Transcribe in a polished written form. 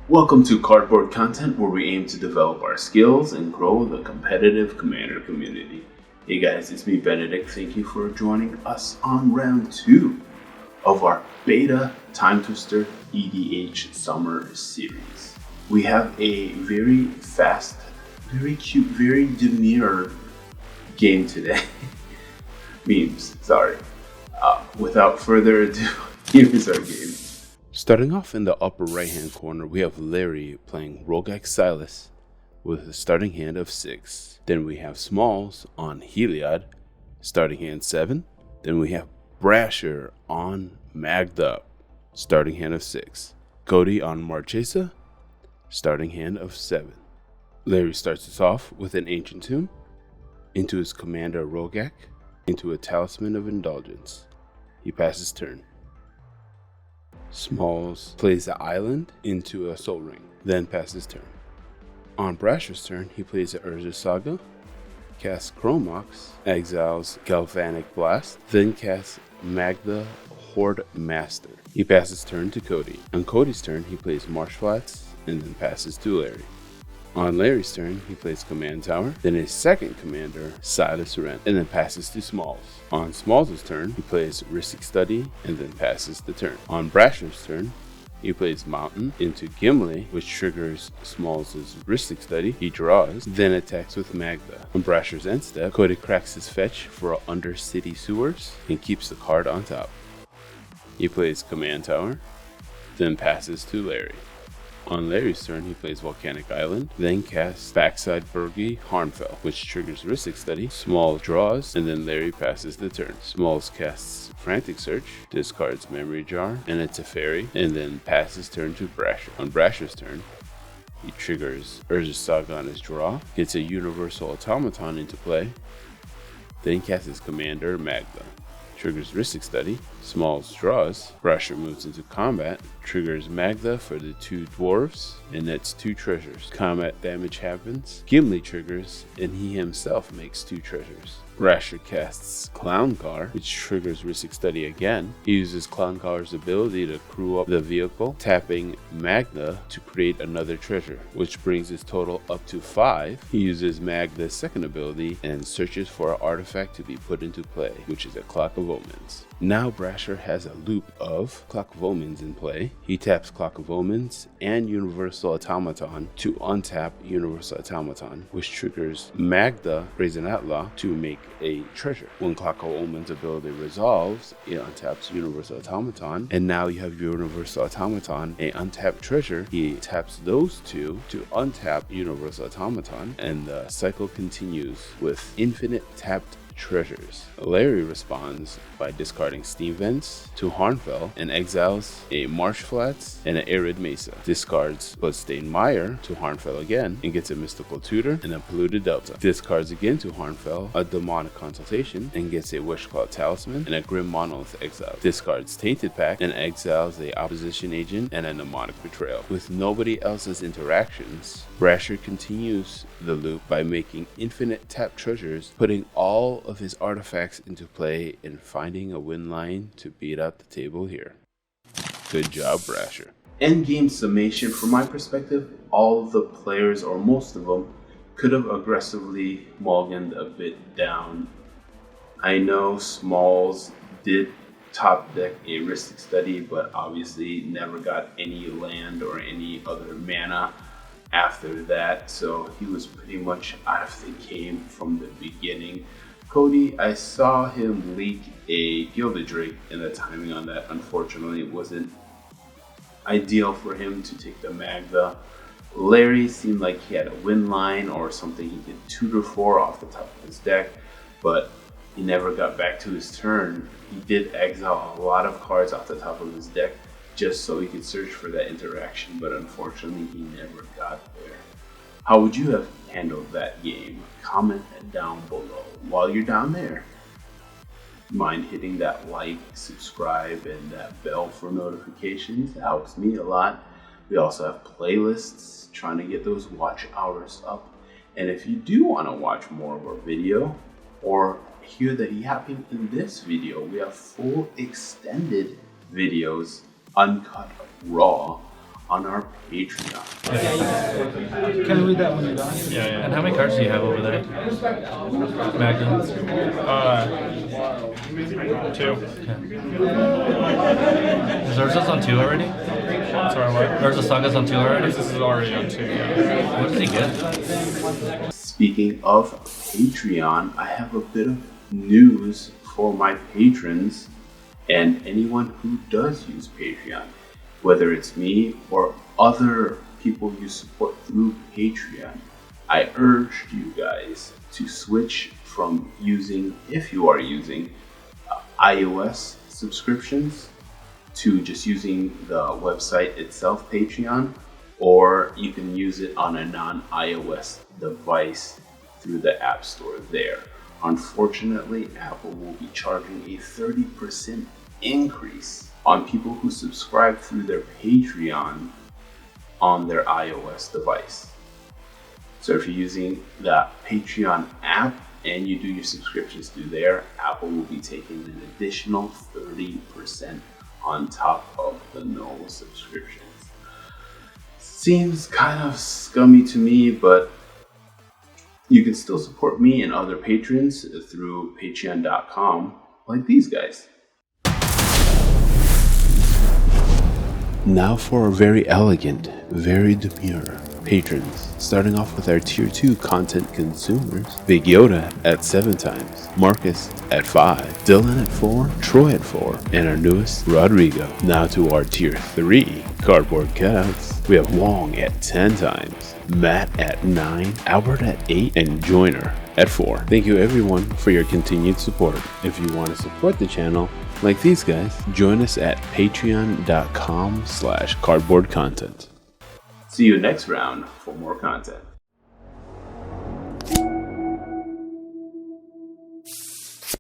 Welcome to Cardboard Content, where we aim to develop our skills and grow the competitive Commander community. Hey guys, it's me Benedict. Thank you for joining us on round 2 of our beta Timetwister EDH summer series. We have a very fast, very cute, very demure game today. Memes, sorry. Without further ado, here is our game. Starting off in the upper right hand corner, we have Larry playing Rograkh Silas with a starting hand of 6. Then we have Smalls on Heliod, starting hand 7. Then we have Brasher on Magda, starting hand of 6. Cody on Marchesa, starting hand of 7. Larry starts us off with an Ancient Tomb, into his commander Rograkh, into a Talisman of Indulgence. He passes turn. Smalls plays the island into a Soul Ring, then passes turn. On Brasher's turn, he plays the Urza Saga, casts Chromox, exiles Galvanic Blast, then casts Magda Horde Master. He passes turn to Cody. On Cody's turn, he plays Marsh Flats, and then passes to Larry. On Larry's turn, he plays Command Tower, then his second commander, Silas, and then passes to Smalls. On Smalls' turn, he plays Ristic Study, and then passes the turn. On Brasher's turn, he plays Mountain into Gimli, which triggers Smalls' Ristic Study. He draws, then attacks with Magda. On Brasher's end step, Cody cracks his fetch for Undercity Sewers, and keeps the card on top. He plays Command Tower, then passes to Larry. On Larry's turn, he plays Volcanic Island, then casts Backside Burgi Harnfell, which triggers Ristic Study. Smalls draws, and then Larry passes the turn. Smalls casts Frantic Search, discards Memory Jar, and a Teferi, and then passes turn to Brasher. On Brasher's turn, he triggers Urza Saga on his draw, gets a Universal Automaton into play, then casts his commander Magda. Triggers Ristic Study, Smalls draws, Brasher moves into combat, triggers Magda for the 2 dwarves, and nets 2 treasures. Combat damage happens, Gimli triggers, and he himself makes 2 treasures. Brasher casts Clown Car, which triggers Ristic Study again. He uses Clown Car's ability to crew up the vehicle, tapping Magda to create another treasure, which brings his total up to 5. He uses Magda's second ability and searches for an artifact to be put into play, which is a Clock of Omens. Now Brasher has a loop of Clock of Omens in play. He taps Clock of Omens and Universal Automaton to untap Universal Automaton, which triggers Magda Brazen Outlaw to make a treasure. When Clock of Omens ability resolves, it untaps Universal Automaton, and now you have Universal Automaton, a untapped treasure. He taps those 2 to untap Universal Automaton, and the cycle continues with infinite tapped treasures. Larry responds by discarding Steam Vents to Harnfell and exiles a Marsh Flats and an Arid Mesa. Discards Bloodstained Mire to Harnfell again and gets a Mystical Tutor and a Polluted Delta. Discards again to Harnfell a Demonic Consultation and gets a Wishclaw Talisman and a Grim Monolith exile. Discards Tainted Pact and exiles a Opposition Agent and a Mnemonic Betrayal. With nobody else's interactions, Brasher continues the loop by making infinite tap treasures, putting all of his artifacts into play and finding a win line to beat out the table here. Good job, Brasher. Endgame summation, from my perspective, all of the players, or most of them, could have aggressively mulliganed a bit down. I know Smalls did top deck a Ristic Study, but obviously never got any land or any other mana after that, so he was pretty much out of the game from the beginning. Cody, I saw him leak a Gilded Drake, and the timing on that unfortunately wasn't ideal for him to take the Magda. Larry seemed like he had a win line or something he could tutor for off the top of his deck, but he never got back to his turn. He did exile a lot of cards off the top of his deck just so he could search for that interaction, but unfortunately he never got there. How would you have handled that game? Comment down below. While you're down there, mind hitting that like, subscribe, and that bell for notifications. It helps me a lot. We also have playlists, trying to get those watch hours up. And if you do want to watch more of our video or hear that happened in this video, we have full extended videos, uncut raw, on our Patreon. Can I read that when you're done? Yeah. And how many cards do you have over there, Magda? 2. Is Urza's on 2 already? Sorry, what? Urza Saga's on 2 already? This is already on 2, yeah. What does he get? Speaking of Patreon, I have a bit of news for my patrons and anyone who does use Patreon, whether it's me or other people you support through Patreon. I urged you guys to switch from using, if you are using iOS subscriptions, to just using the website itself, Patreon, or you can use it on a non-iOS device through the App Store there. Unfortunately, Apple will be charging a 30% increase on people who subscribe through their Patreon on their iOS device. So if you're using the Patreon app and you do your subscriptions through there, Apple will be taking an additional 30% on top of the normal subscriptions. Seems kind of scummy to me, but you can still support me and other patrons through patreon.com, like these guys. Now for our very elegant, very demure patrons, starting off with our tier 2 content consumers: Big Yoda at 7 times, Marcus at 5, Dylan at 4, Troy at 4, and our newest, Rodrigo. Now to our tier 3 cardboard cutouts, we have Wong at 10 times, Matt at 9, Albert at 8, and Joyner at 4. Thank you everyone for your continued support. If you want to support the channel, like these guys, join us at patreon.com/cardboardcontent. See you next round for more content.